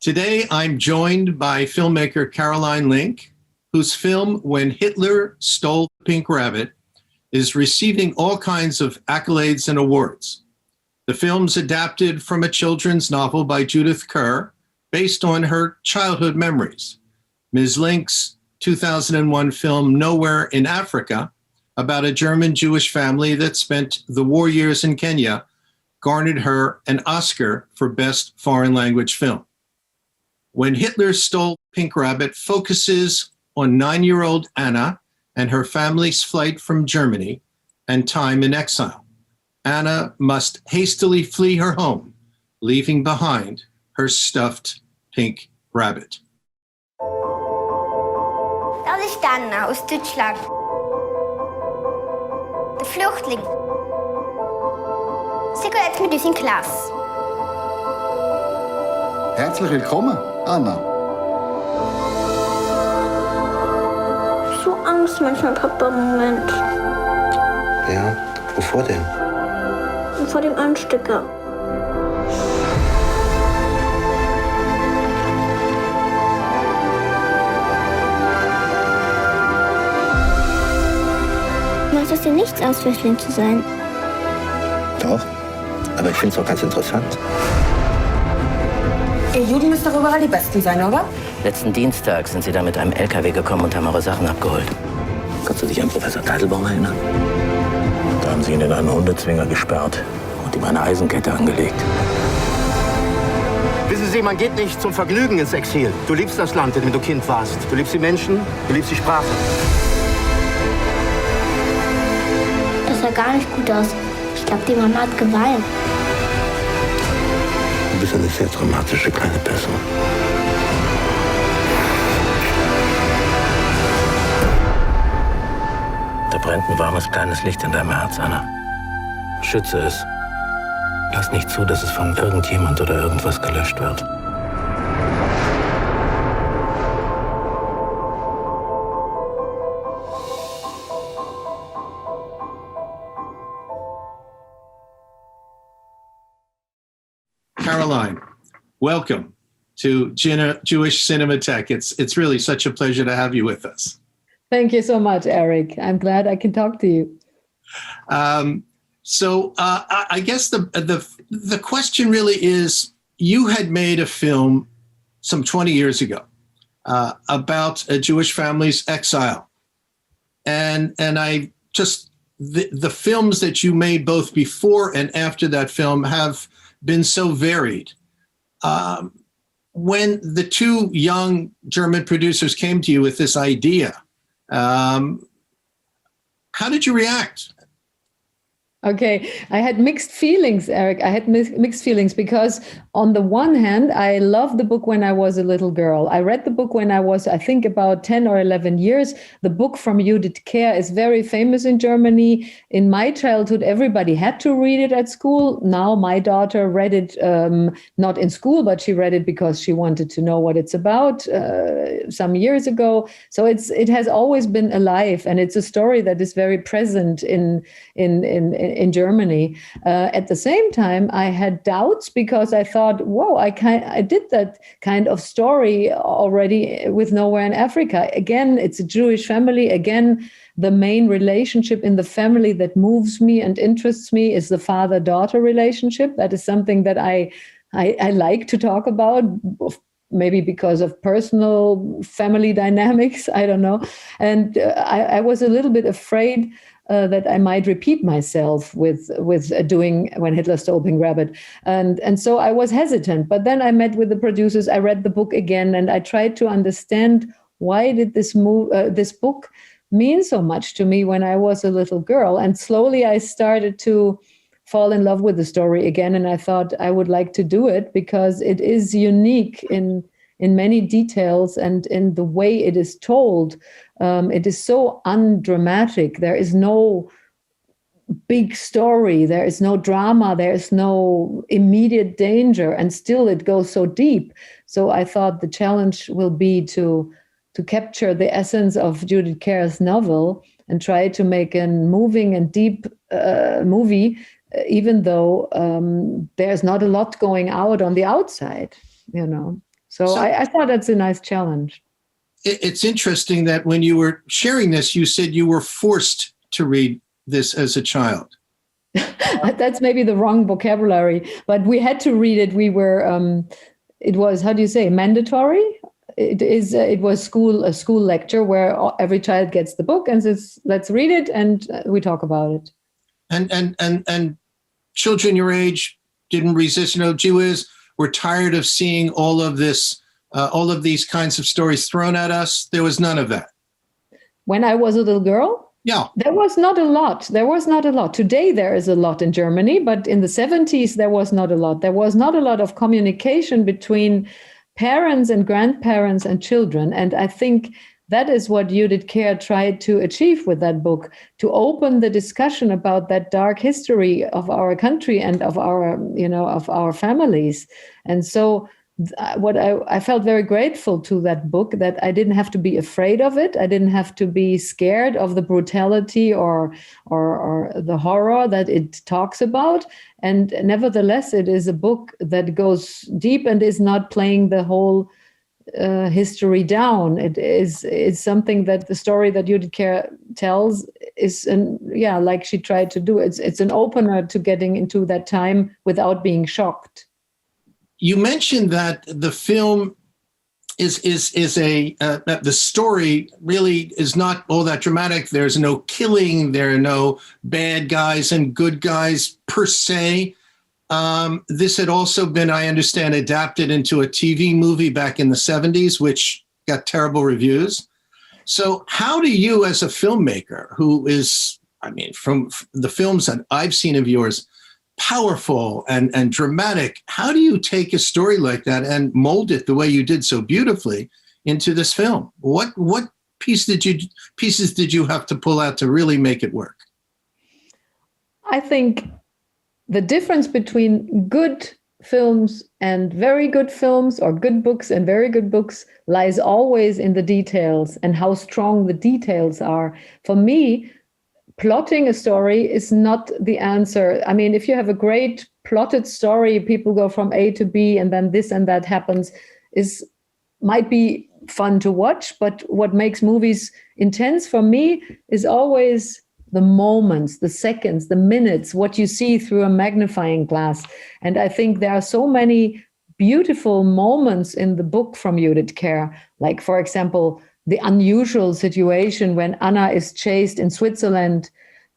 Today, I'm joined by filmmaker Caroline Link, whose film When Hitler Stole the Pink Rabbit is receiving all kinds of accolades and awards. The film's adapted from a children's novel by Judith Kerr, based on her childhood memories. Ms. Link's 2001 film Nowhere in Africa, about a German Jewish family that spent the war years in Kenya, garnered her an Oscar for Best Foreign Language Film. When Hitler Stole Pink Rabbit focuses on 9-year-old Anna and her family's flight from Germany and time in exile. Anna must hastily flee her home, leaving behind her stuffed pink rabbit. Das ist Anna aus Deutschland. Der Flüchtling. Sie geht jetzt mit uns in Klasse. Herzlich willkommen, Anna. So Angst manchmal, Papa, im Moment. Ja, wovor denn? Vor dem Anstecker. Macht es dir nichts aus, Flüchtling zu sein? Doch, aber ich finde es auch ganz interessant. Ihr Juden müsst doch überall die Besten sein, oder? Letzten Dienstag sind Sie da mit einem LKW gekommen und haben eure Sachen abgeholt. Kannst du dich an Professor Teitelbaum erinnern? Da haben Sie ihn in einen Hundezwinger gesperrt und ihm eine Eisenkette angelegt. Wissen Sie, man geht nicht zum Vergnügen ins Exil. Du liebst das Land, in dem du Kind warst. Du liebst die Menschen, du liebst die Sprache. Das sah gar nicht gut aus. Ich glaube, die Mama hat geweint. Du bist eine sehr dramatische kleine Person. Da brennt ein warmes kleines Licht in deinem Herz, Anna. Schütze es. Lass nicht zu, dass es von irgendjemand oder irgendwas gelöscht wird. Caroline, welcome to Jewish Cinémathèque. It's really such a pleasure to have you with us. Thank you so much, Eric. I'm glad I can talk to you. So I guess the question really is, you had made a film some 20 years ago about a Jewish family's exile. And I just, the films that you made both before and after that film have been so varied. When the two young German producers came to you with this idea, how did you react? Okay, I had mixed feelings, Eric. I had mixed feelings because on the one hand, I loved the book when I was a little girl. I read the book when I was, I think, about 10 or 11 years. The book from Judith Kerr is very famous in Germany. In my childhood, everybody had to read it at school. Now my daughter read it, not in school, but she read it because she wanted to know what it's about some years ago. So it has always been alive, and it's a story that is very present in Germany. At the same time, I had doubts because I thought, whoa, I did that kind of story already with Nowhere in Africa. Again, it's a Jewish family. Again, the main relationship in the family that moves me and interests me is the father-daughter relationship. That is something that I like to talk about, maybe because of personal family dynamics, I don't know. And I was a little bit afraid that I might repeat myself with doing When Hitler Stole Pink Rabbit. And so I was hesitant. But then I met with the producers, I read the book again, and I tried to understand, why did this book mean so much to me when I was a little girl? And slowly I started to fall in love with the story again. And I thought I would like to do it because it is unique in many details and in the way it is told. It is so undramatic. There is no big story. There is no drama. There is no immediate danger. And still it goes so deep. So I thought the challenge will be to capture the essence of Judith Kerr's novel and try to make a moving and deep movie, even though there's not a lot going out on the outside, you know. So I thought that's a nice challenge. It's interesting that when you were sharing this, you said you were forced to read this as a child. That's maybe the wrong vocabulary, but we had to read it. We were, it was, how do you say, mandatory? It was a school lecture where every child gets the book and says, let's read it, and we talk about it. And children your age didn't resist. Gee whiz, we're tired of seeing all of this, all of these kinds of stories thrown at us. There was none of that. When I was a little girl? Yeah. There was not a lot. Today there is a lot in Germany, but in the 70s there was not a lot. There was not a lot of communication between parents and grandparents and children. And I think that is what Judith Kerr tried to achieve with that book, to open the discussion about that dark history of our country and of our families. And so what I felt very grateful to that book, that I didn't have to be afraid of it. I didn't have to be scared of the brutality or the horror that it talks about. And nevertheless, it is a book that goes deep and is not playing the whole history down. It's something that the story that Judith Kerr tells is, like she tried to do. It's an opener to getting into that time without being shocked. You mentioned that the film is the story really is not all that dramatic. There's no killing. There are no bad guys and good guys per se. This had also been, I understand, adapted into a TV movie back in the 70s, which got terrible reviews. So how do you, as a filmmaker who is, from the films that I've seen of yours, powerful and dramatic, how do you take a story like that and mold it the way you did so beautifully into this film? What pieces did you have to pull out to really make it work? I think the difference between good films and very good films, or good books and very good books, lies always in the details and how strong the details are. For me, plotting a story is not the answer. If you have a great plotted story, people go from A to B and then this and that happens, might be fun to watch. But what makes movies intense for me is always the moments, the seconds, the minutes, what you see through a magnifying glass. And I think there are so many beautiful moments in the book from Judith Kerr, like, for example, the unusual situation when Anna is chased in Switzerland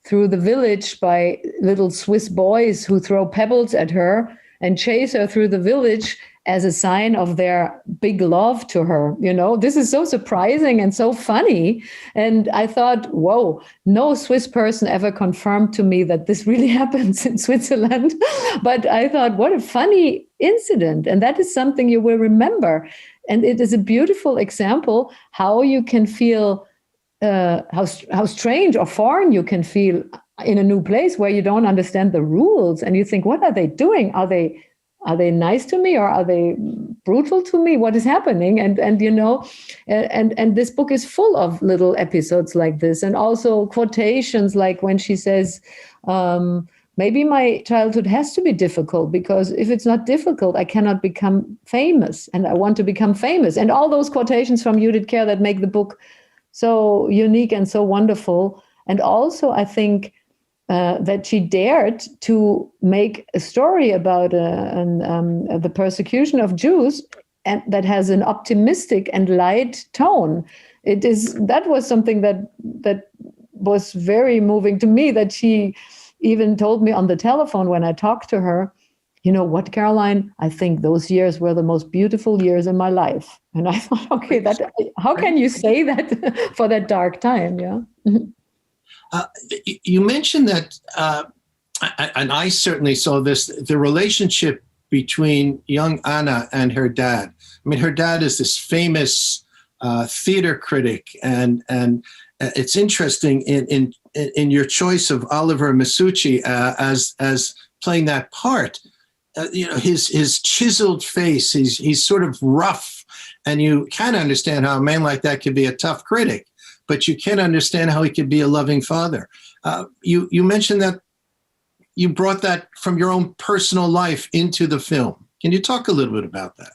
through the village by little Swiss boys who throw pebbles at her and chase her through the village as a sign of their big love to her. This is so surprising and so funny. And I thought, whoa, no Swiss person ever confirmed to me that this really happens in Switzerland. But I thought, what a funny incident. And that is something you will remember. And it is a beautiful example how you can feel, how strange or foreign you can feel in a new place where you don't understand the rules. And you think, what are they doing? Are they nice to me, or are they brutal to me? What is happening? And this book is full of little episodes like this, and also quotations like when she says, maybe my childhood has to be difficult, because if it's not difficult, I cannot become famous, and I want to become famous. And all those quotations from Judith Kerr that make the book so unique and so wonderful. And also, I think that she dared to make a story about the persecution of Jews, and that has an optimistic and light tone. That was something that was very moving to me, that she even told me on the telephone when I talked to her, you know what, Caroline, I think those years were the most beautiful years in my life. And I thought, okay, how can you say that for that dark time? Yeah. You mentioned that, and I certainly saw this, the relationship between young Anna and her dad. Her dad is this famous theater critic, and it's interesting in your choice of Oliver Masucci as playing that part. His chiseled face, he's sort of rough, and you kind of understand how a man like that could be a tough critic, but you can't understand how he could be a loving father. You mentioned that you brought that from your own personal life into the film. Can you talk a little bit about that?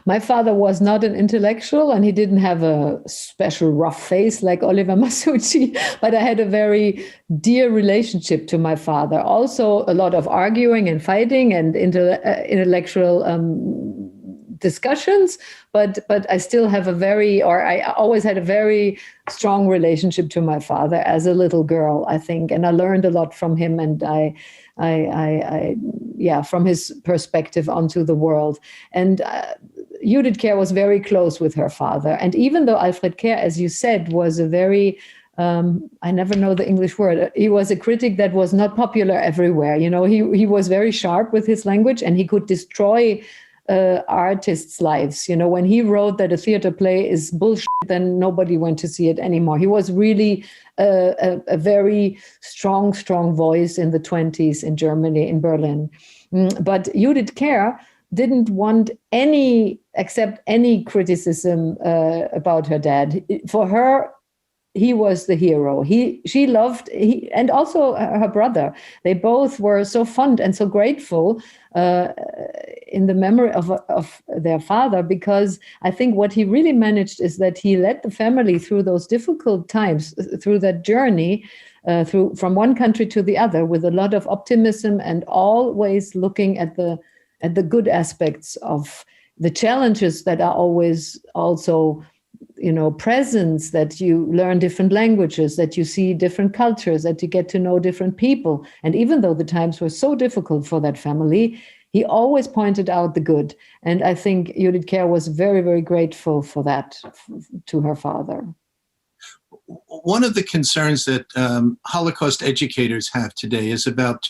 My father was not an intellectual, and he didn't have a special rough face like Oliver Masucci, but I had a very dear relationship to my father. Also, a lot of arguing and fighting and intellectual discussions, but I still have I always had a very strong relationship to my father as a little girl, I think, and I learned a lot from him, and I from his perspective onto the world. And Judith Kerr was very close with her father. And even though Alfred Kerr, as you said, was a very, I never know the English word, he was a critic that was not popular everywhere. You know, he was very sharp with his language, and he could destroy artists' lives. You know, when he wrote that a theater play is bullshit, then nobody went to see it anymore. He was really a very strong voice in the 20s in Germany, in Berlin. But Judith Kerr didn't want accept any criticism about her dad. For her, he was the hero. She loved, and also her brother. They both were so fond and so grateful in the memory of their father, because I think what he really managed is that he led the family through those difficult times, through that journey, from one country to the other, with a lot of optimism and always looking at the good aspects of the challenges that are always also, you know, presence, that you learn different languages, that you see different cultures, that you get to know different people. And even though the times were so difficult for that family, he always pointed out the good. And I think Judith Kerr was very, very grateful for that to her father. One of the concerns that Holocaust educators have today is about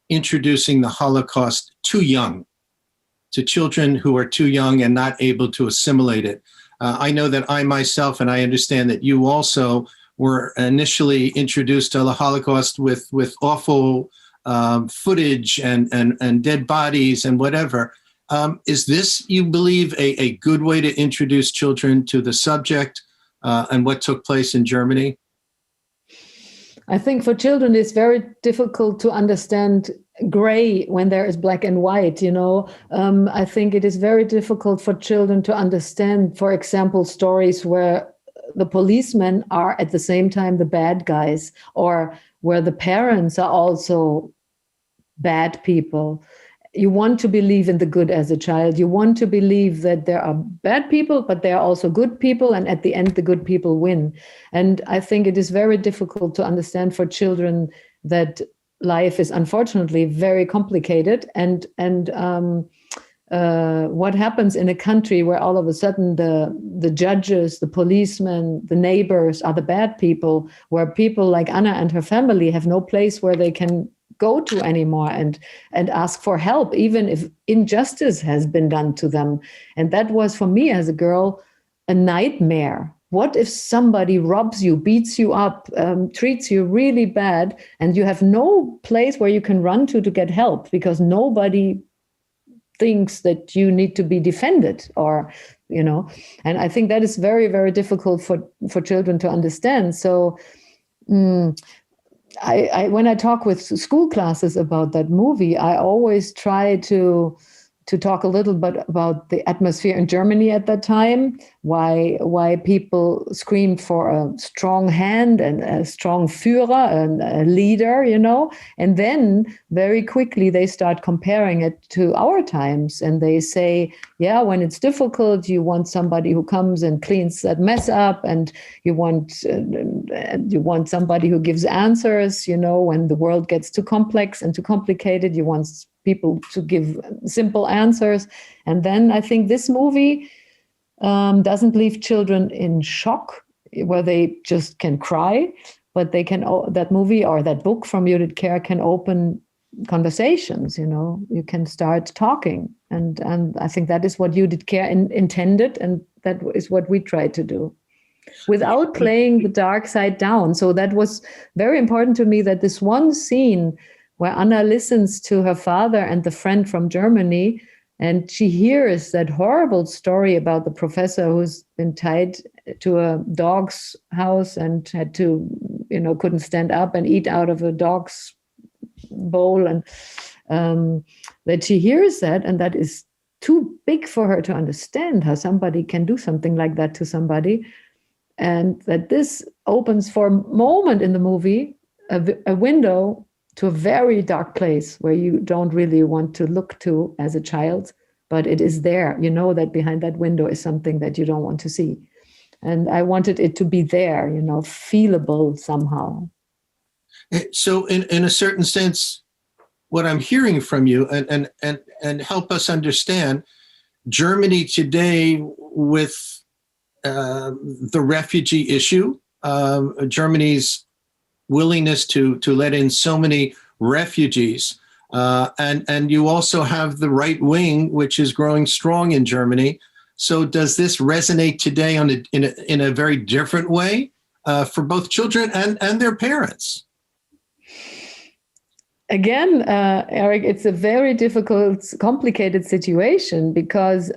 introducing the Holocaust too young, to children who are too young and not able to assimilate it. I know that I myself, and I understand that you also, were initially introduced to the Holocaust with awful footage and dead bodies and whatever. Is this, you believe, a good way to introduce children to the subject and what took place in Germany? I think for children, it's very difficult to understand gray when there is black and white, you know. I think it is very difficult for children to understand, for example, stories where the policemen are at the same time the bad guys, or where the parents are also bad people. You want to believe in the good as a child. You want to believe that there are bad people, but there are also good people. And at the end, the good people win. And I think it is very difficult to understand for children that life is unfortunately very complicated. And what happens in a country where all of a sudden the judges, the policemen, the neighbors are the bad people, where people like Anna and her family have no place where they can go to anymore and ask for help, even if injustice has been done to them. And that was, for me as a girl, a nightmare. What if somebody robs you, beats you up, treats you really bad, and you have no place where you can run to get help because nobody thinks that you need to be defended, or, you know. And I think that is very, very difficult for children to understand. So I when I talk with school classes about that movie, I always try to talk a little bit about the atmosphere in Germany at that time, why people screamed for a strong hand and a strong Führer and a leader, you know, and then very quickly they start comparing it to our times, and they say, yeah, when it's difficult, you want somebody who comes and cleans that mess up, and you want somebody who gives answers, you know, when the world gets too complex and too complicated, you want people to give simple answers. And then I think this movie doesn't leave children in shock where they just can cry, but they can, that movie or that book from Judith Kerr can open conversations, you know, you can start talking. And I think that is what Judith Kerr intended, and that is what we try to do without playing the dark side down. So that was very important to me, that this one scene where Anna listens to her father and the friend from Germany, and she hears that horrible story about the professor who's been tied to a dog's house and had to, you know, couldn't stand up and eat out of a dog's bowl, and that she hears that, and that is too big for her to understand how somebody can do something like that to somebody. And that this opens for a moment in the movie a window to a very dark place where you don't really want to look to as a child, but it is there. You know that behind that window is something that you don't want to see. And I wanted it to be there, feelable somehow. So in a certain sense, what I'm hearing from you and help us understand Germany today with the refugee issue, Germany's willingness to let in so many refugees, and you also have the right wing, which is growing strong in Germany. So does this resonate today in a very different way for both children and their parents? Again, Eric, it's a very difficult, complicated situation because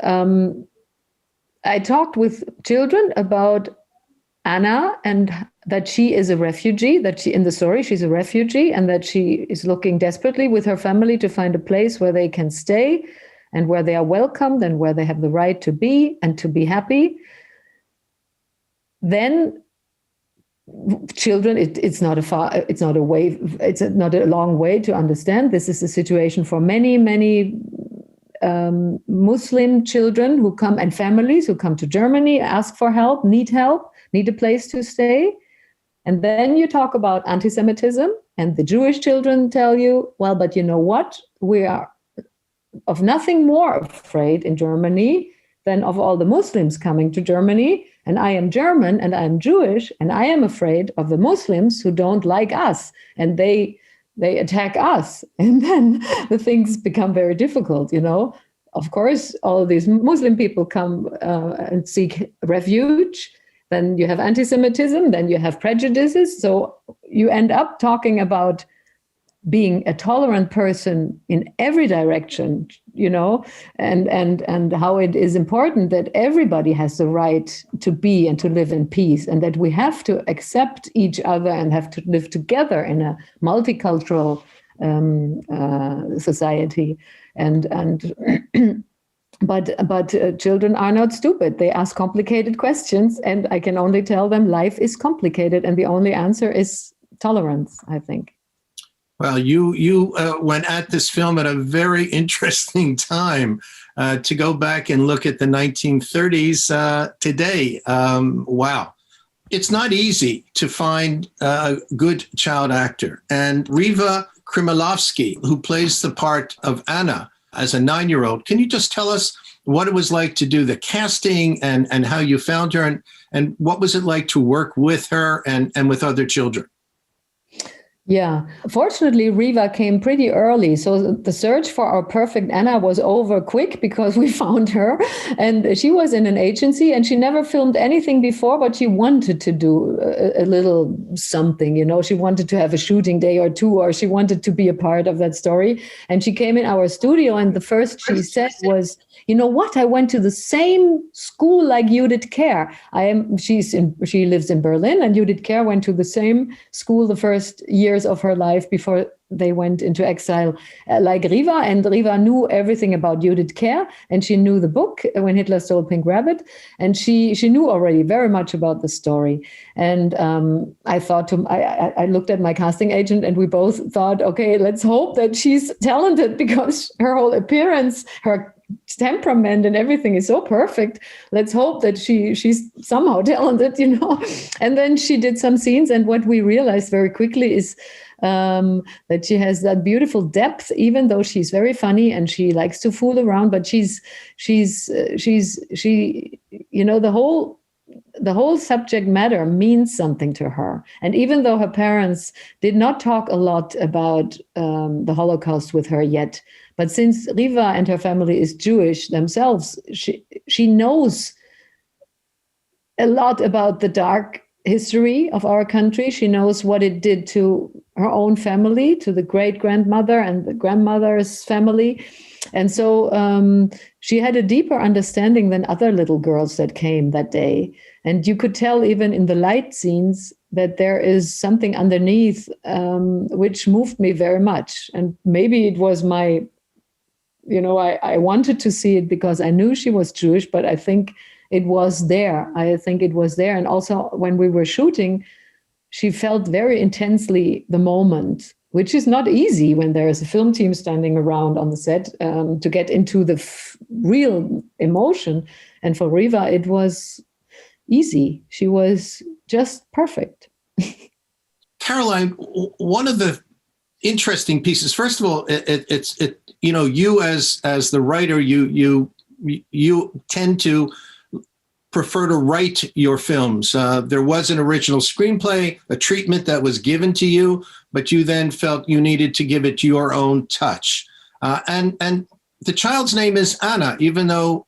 I talked with children about Anna and that she is a refugee, that in the story, she's a refugee, and that she is looking desperately with her family to find a place where they can stay and where they are welcomed and where they have the right to be and to be happy. Then children, it's not a long way to understand. This is a situation for many Muslim children who come and families who come to Germany, ask for help, need a place to stay. And then you talk about anti-Semitism, and the Jewish children tell you, well, but you know what? We are of nothing more afraid in Germany than of all the Muslims coming to Germany. And I am German and I am Jewish, and I am afraid of the Muslims who don't like us, and they attack us. And then the things become very difficult, Of course, all these Muslim people come and seek refuge. Then you have anti-Semitism, then you have prejudices. So you end up talking about being a tolerant person in every direction, and how it is important that everybody has the right to be and to live in peace, and that we have to accept each other and have to live together in a multicultural society. But children are not stupid. They ask complicated questions, and I can only tell them life is complicated, and the only answer is tolerance, I think. Well, you went at this film at a very interesting time to go back and look at the 1930s today. Wow. It's not easy to find a good child actor. And Riva Krimilovsky, who plays the part of Anna as a 9-year-old, can you just tell us what it was like to do the casting and how you found her and what was it like to work with her and with other children? Yeah, fortunately, Riva came pretty early. So the search for our perfect Anna was over quick because we found her. And she was in an agency and she never filmed anything before, but she wanted to do a little something, She wanted to have a shooting day or two, or she wanted to be a part of that story. And she came in our studio, and the first she said was, you know what? I went to the same school like Judith Kerr. She lives in Berlin, and Judith Kerr went to the same school the first years of her life before they went into exile, like Riva. And Riva knew everything about Judith Kerr, and she knew the book When Hitler Stole Pink Rabbit, and she knew already very much about the story. And I looked at my casting agent, and we both thought, okay, let's hope that she's talented, because her whole appearance, her temperament and everything is so perfect. Let's hope that she's somehow talented, And then she did some scenes, and what we realized very quickly is that she has that beautiful depth, even though she's very funny and she likes to fool around. But the whole subject matter means something to her. And even though her parents did not talk a lot about the Holocaust with her yet, but since Riva and her family is Jewish themselves, she knows a lot about the dark history of our country. She knows what it did to her own family, to the great-grandmother and the grandmother's family. And so she had a deeper understanding than other little girls that came that day. And you could tell even in the light scenes that there is something underneath which moved me very much. And maybe it was my I wanted to see it because I knew she was Jewish, but I think it was there. And also when we were shooting, she felt very intensely the moment, which is not easy when there is a film team standing around on the set, to get into the real emotion. And for Riva, it was easy. She was just perfect. Caroline, one of the interesting pieces, first of all, you as the writer, you tend to prefer to write your films. There was an original screenplay, a treatment that was given to you, but you then felt you needed to give it your own touch. And the child's name is Anna, even though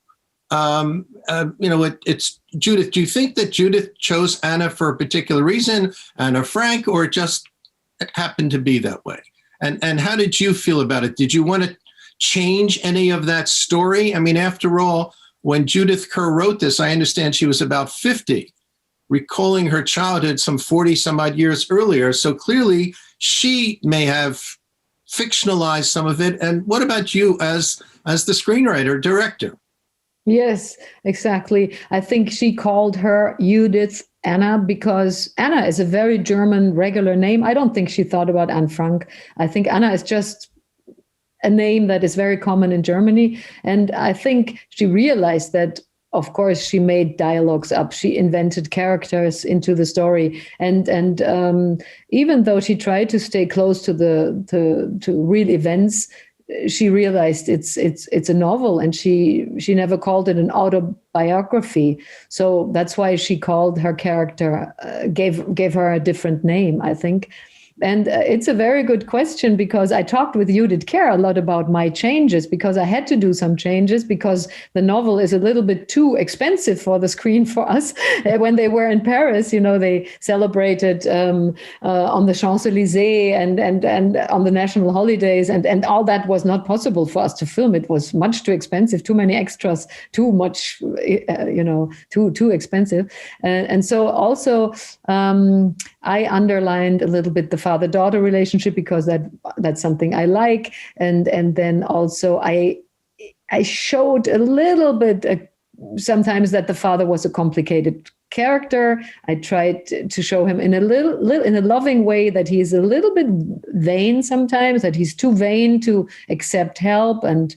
it's Judith. Do you think that Judith chose Anna for a particular reason, Anna Frank, or just it happened to be that way? And how did you feel about it? Did you want to change any of that story? I mean, after all, when Judith Kerr wrote this, I understand she was about 50, recalling her childhood some 40 some odd years earlier. So clearly she may have fictionalized some of it. And what about you as the screenwriter, director? Yes, exactly. I think she called her Judith Anna because Anna is a very German regular name. I don't think she thought about Anne Frank. I think Anna is just a name that is very common in Germany. And I think she realized that, of course, she made dialogues up. She invented characters into the story. And even though she tried to stay close to real events, she realized it's a novel, and she never called it an autobiography. So that's why she called her character, gave her a different name, I think. And it's a very good question, because I talked with Judith Kerr a lot about my changes, because I had to do some changes because the novel is a little bit too expensive for the screen for us. When they were in Paris, they celebrated on the Champs-Élysées and on the national holidays, and all that was not possible for us to film. It was much too expensive, too many extras, too much, too expensive. And so also I underlined a little bit the father-daughter relationship, because that's something I like, and then also I showed a little bit sometimes that the father was a complicated character. I tried to show him in a loving way that he's a little bit vain sometimes, that he's too vain to accept help and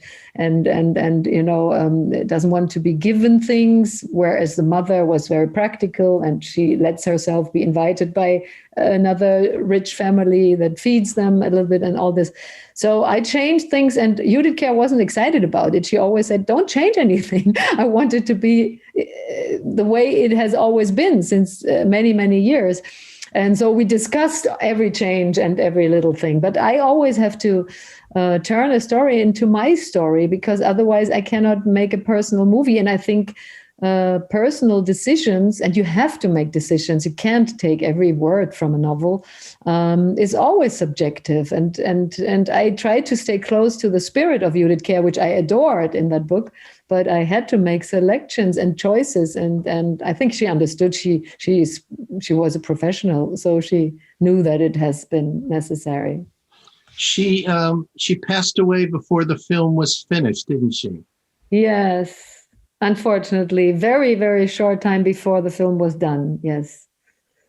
doesn't want to be given things, whereas the mother was very practical and she lets herself be invited by another rich family that feeds them a little bit and all this. So I changed things, and Judith Kerr wasn't excited about it. She always said, don't change anything. I want it to be the way it has always been since many, many years. And so we discussed every change and every little thing. But I always have to turn a story into my story, because otherwise I cannot make a personal movie. And I think personal decisions, and you have to make decisions, you can't take every word from a novel, is always subjective. And I tried to stay close to the spirit of Judith Kerr, which I adored in that book, but I had to make selections and choices. And I think she understood. She was a professional, so she knew that it has been necessary. She passed away before the film was finished, didn't she? Yes. Unfortunately, very, very short time before the film was done. Yes.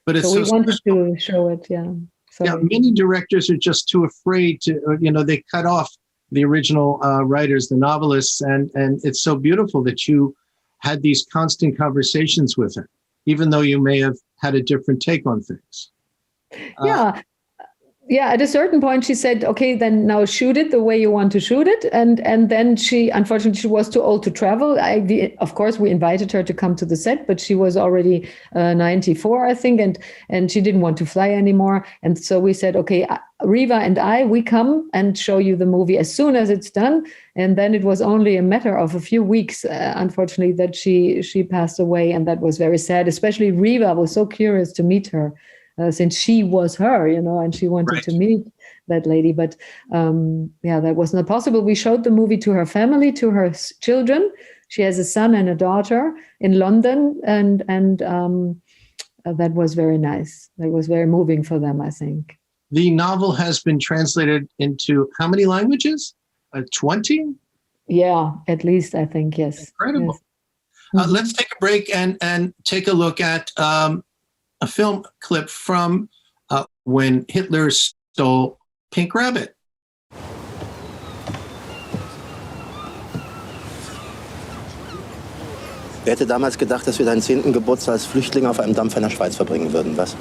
But it's so we wanted to show it. Yeah. Sorry. Yeah. Many directors are just too afraid to, they cut off the original writers, the novelists. And it's so beautiful that you had these constant conversations with her, even though you may have had a different take on things. Yeah, at a certain point, she said, okay, then now shoot it the way you want to shoot it. And then unfortunately, she was too old to travel. Of course, we invited her to come to the set, but she was already 94, I think, and she didn't want to fly anymore. And so we said, okay, Riva and we come and show you the movie as soon as it's done. And then it was only a matter of a few weeks, unfortunately, that she passed away. And that was very sad, especially Riva was so curious to meet her. Since she was her, and she wanted to meet that lady. But that was not possible. We showed the movie to her family, to her children. She has a son and a daughter in London. And that was very nice. That was very moving for them, I think. The novel has been translated into how many languages? 20? Yeah, at least I think, yes. Incredible. Yes. Let's take a break and take a look at a film clip from When Hitler Stole Pink Rabbit. Wer hätte damals gedacht, dass wir deinen 10. Geburtstag als Flüchtlinge auf einem Dampfer in der Schweiz verbringen würden, was?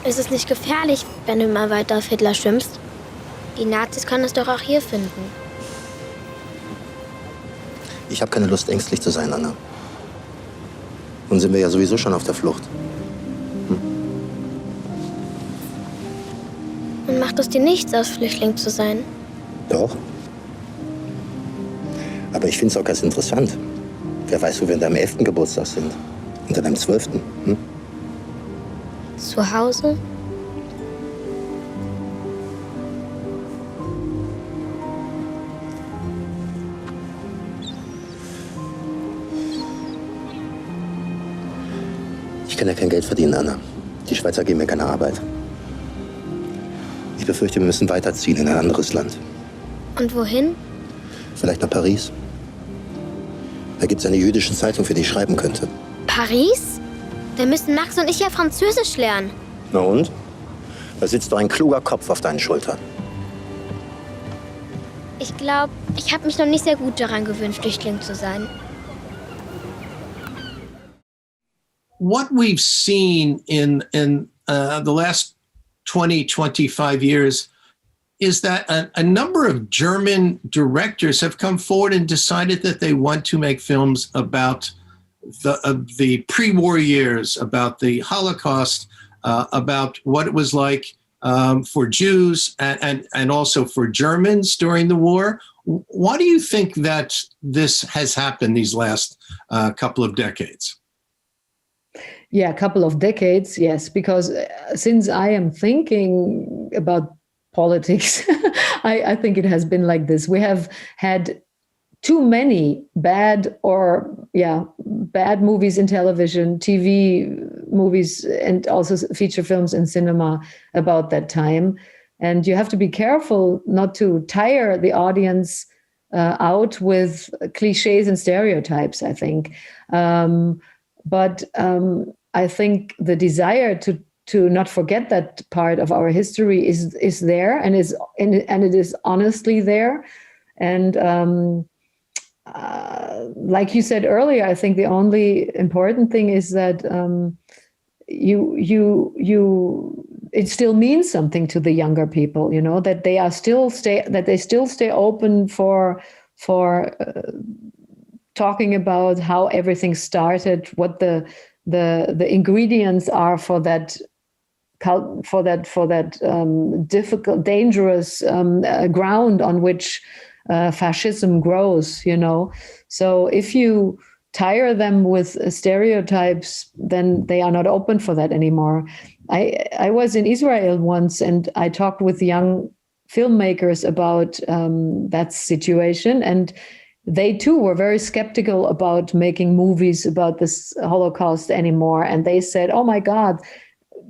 Ist es nicht gefährlich, wenn du immer weiter auf Hitler schimpfst? Die Nazis können es doch auch hier finden. Ich habe keine Lust, ängstlich zu sein, Anna. Nun sind wir ja sowieso schon auf der Flucht. Und macht es dir nichts aus, Flüchtling zu sein? Doch. Aber ich finde es auch ganz interessant. Wer weiß, wo wir in deinem 11. Geburtstag sind. Und an deinem 12. Hm? Zu Hause? Ich kann ja kein Geld verdienen, Anna. Die Schweizer geben mir keine Arbeit. Ich befürchte, wir müssen weiterziehen in ein anderes Land. Und wohin? Vielleicht nach Paris. Da gibt es eine jüdische Zeitung, für die ich schreiben könnte. Paris? Da müssen Max und ich ja Französisch lernen. Na und? Da sitzt doch ein kluger Kopf auf deinen Schultern. Ich glaube, ich habe mich noch nicht sehr gut daran gewöhnt, Flüchtling zu sein. What we've seen in the last 20, 25 years is that a number of German directors have come forward and decided that they want to make films about the pre-war years, about the Holocaust, about what it was like for Jews and also for Germans during the war. Why do you think that this has happened these last couple of decades? Yeah, a couple of decades, yes, because since I am thinking about politics, I think it has been like this. We have had too many bad movies in television, TV movies, and also feature films in cinema about that time. And you have to be careful not to tire the audience out with cliches and stereotypes, I think. But I think the desire to not forget that part of our history is there and it is honestly there. And like you said earlier, I think the only important thing is that it still means something to the younger people, you know, that they still stay open for talking about how everything started, what the ingredients are for that difficult, dangerous ground on which fascism grows, you know. So if you tire them with stereotypes, then they are not open for that anymore. I was in Israel once and I talked with young filmmakers about that situation, and they too were very skeptical about making movies about this Holocaust anymore. And they said, oh my God,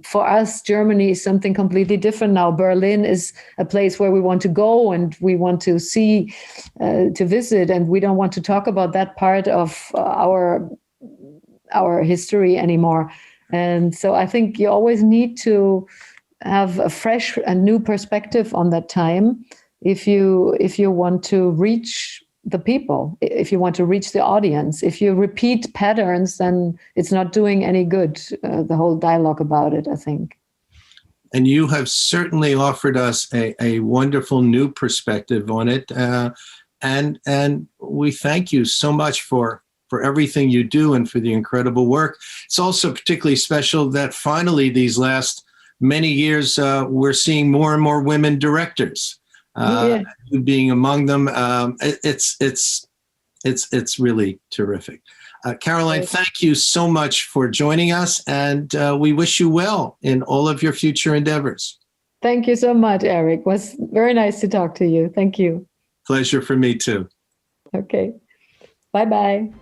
for us, Germany is something completely different now. Berlin is a place where we want to go and we want to see, to visit, and we don't want to talk about that part of our history anymore. And so I think you always need to have a fresh and new perspective on that time if you want to reach the people, if you want to reach the audience. If you repeat patterns, then it's not doing any good, the whole dialogue about it, I think. And you have certainly offered us a wonderful new perspective on it. And we thank you so much for everything you do and for the incredible work. It's also particularly special that finally these last many years, we're seeing more and more women directors. You being among them, it's really terrific. Caroline, thank you so much for joining us, and we wish you well in all of your future endeavors. Thank you so much, Eric. It was very nice to talk to you. Thank you. Pleasure for me too. Okay. Bye-bye.